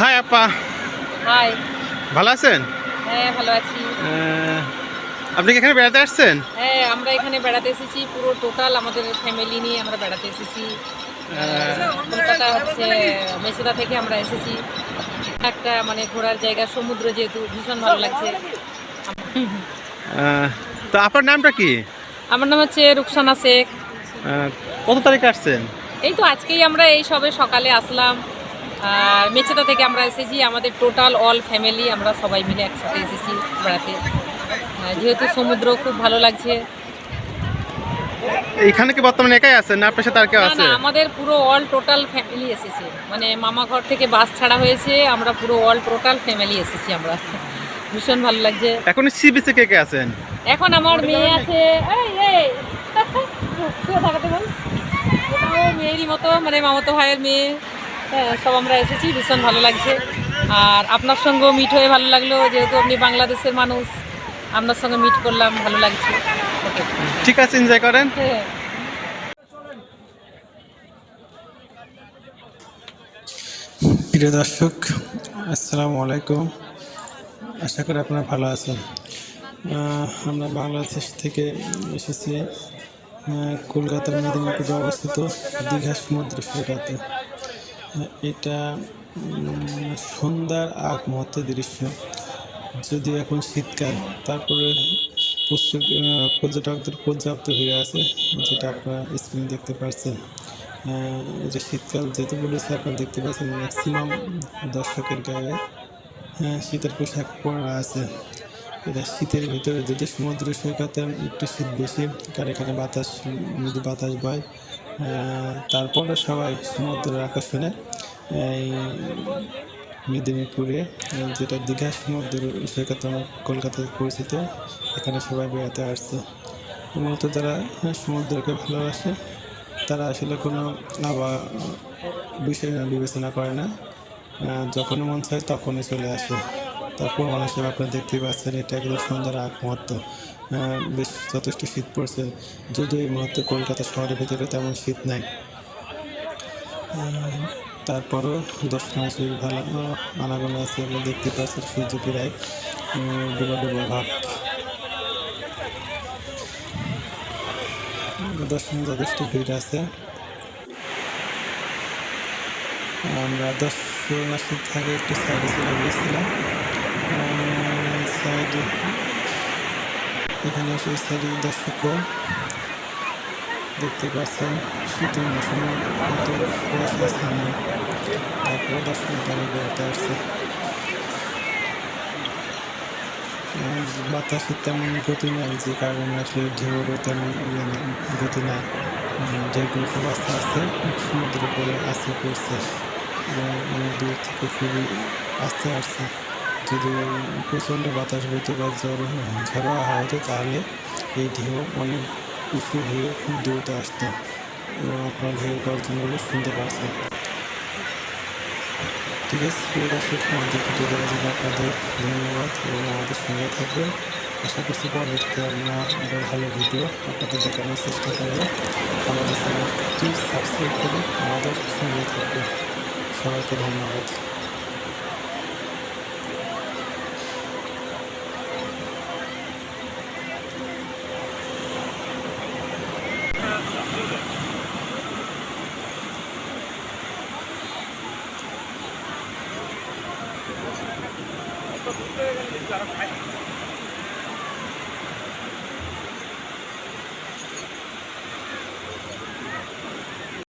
High আপা, high. ভালো আছেন? হ্যাঁ, ভালো আছি। আপনি কি এখানে বেড়াতে আসছেন? হ্যাঁ, আমরা এখানে বেড়াতে এসেছি, পুরো টোটাল আমাদের ফ্যামিলি নিয়ে আমরা বেড়াতে এসেছি। কলকাতা হচ্ছে মেচেদা থেকে আমরা এসেছি। একটা মানে ঘোরার জায়গা, সমুদ্র যেহেতু ভীষণ ভালো লাগছে। আহ, তো আপনার নামটা কি? আমার নাম হচ্ছে রুকসানা শেখ। আহ, কত তারিখে আসছেন? এই তো আজকেই আমরা এই সবে সকালে আসলাম। আর মেচেদা থেকে আমরা এসেছি, আমাদের টোটাল অল ফ্যামিলি আমরা সবাই মিলে একসাথে এসেছি বেড়াতে। যেহেতু সমুদ্র খুব ভালো লাগছে। এইখানে কি বর্তমানে একাই আছেন না আপনার সাথে আর কেউ না আছে? না, আমাদের পুরো অল টোটাল ফ্যামিলি এসেছে, মানে মামা ঘর থেকে বাস ছাড়া হয়েছে, আমরা পুরো অল টোটাল ফ্যামিলি এসেছি আমরা। ভীষণ ভালো লাগছে। এখন সি বিচে কে কে আছেন? এখন আমার মেয়ে আছে, এই এই তুইও থাকাতে বল, ওটাও মেয়েরই মতো, মানে মামাতো ভাইয়ের মেয়ে। হ্যাঁ, সব আমরা এসেছি, ভীষণ ভালো লাগছে। আর আপনার সঙ্গেও মিট হয়ে ভালো লাগলো, যেহেতু আপনি বাংলাদেশের মানুষ, আপনার সঙ্গে মিট করলাম, ভালো লাগছে। ওকে। ঠিক আছে, এনজয় করেন। হ্যাঁ। প্রিয় দর্শক, আসসালামু আলাইকুম। আশা করি আপনারা ভালো আছেন। আমরা বাংলাদেশ থেকে এসেছি কলকাতার মেদিনীপুরে অবস্থিত দীঘা সমুদ্র সৈকতে। এটা সন্ধ্যার আগ মুহূর্তের দৃশ্য। যদি এখন শীতকাল, তারপরে প্রচুর পর্যটকদের পর্যাপ্ত ভিড় আছে, যেটা আপনারা স্ক্রিনে দেখতে পাচ্ছেন। এটা শীতকাল যেহেতু বলেছে, আপনারা দেখতে পাচ্ছেন ম্যাক্সিমাম দর্শকের গায়ে শীতের পোশাক পরা আছে। এটা শীতের ভিতরে যদি সমুদ্র সৈকতে একটু শীত বেশি, কারণ এখানে বাতাস, মৃদু বাতাস বয়। তারপরে সবাই সমুদ্রের আকর্ষণে এই মেদিনীপুরে, যেটা দীঘা সমুদ্র সৈকত কলকাতায় পরিচিত, এখানে সবাই বেড়াতে আসছে। মূলত যারা সমুদ্রকে ভালোবাসে তারা আসলে কোনো বিষয় বিবেচনা করে না, যখনই মন চায় তখনই চলে আসে। তারপর অনেক সময় আপনারা দেখতেই পাচ্ছেন, এটা একদম সন্ধ্যার আগ মুহূর্ত। বেশ যথেষ্ট শীত পড়ছে, যদিও এই মুহূর্তে কলকাতা শহরের ভিতরে তেমন শীত নাই। তারপরও দর্শনার্থীর ভালো আনাগোনা আছে, আপনি দেখতে পাচ্ছেন সূর্য প্রায় ডুবো ডুবো ভাব। দর্শনে যথেষ্ট ভিড় আছে। আমরা দর্শনার্থী থেকে একটু সাইডে চলে গিয়েছিলাম। সাইডে এখানে এসে সাইডে দর্শকরা দেখতে পাচ্ছেন শীতের মৌসুমে মতো কুয়াশা স্থানে, তারপরে দর্শক তারা বেড়াতে আসছে। বাতাসের তেমন গতি নাই, যে কারণে আসলে ঢেউরও তেমন গতি নাই। ঢেউগুলো খুব আস্তে আস্তে সমুদ্র করে আসতে পড়ছে এবং অনেক দূর থেকে খুবই আস্তে আসছে। যদি প্রচণ্ড বাতাস বইতে বা ঝড়ো হাওয়া হতো, তাহলে এই ঢেউ অনেক উঁচু হয়ে খুব দ্রুত আসতো এবং আপনার ঢেউ গর্জনগুলো শুনতে পাচ্ছেন। ঠিক আছে, প্রিয় দর্শক, আমাদের ভিডিও দেওয়ার জন্য আপনাদের ধন্যবাদ এবং আমাদের সঙ্গে থাকবেন। আশা করছি পরবর্তীতে আমরা আরও ভালো ভিডিও আপনাদের দেখানোর চেষ্টা করব। আমাদের চ্যানেলটি সাবস্ক্রাইব করে আমাদের সঙ্গে থাকবেন। সবাইকে ধন্যবাদ। যারা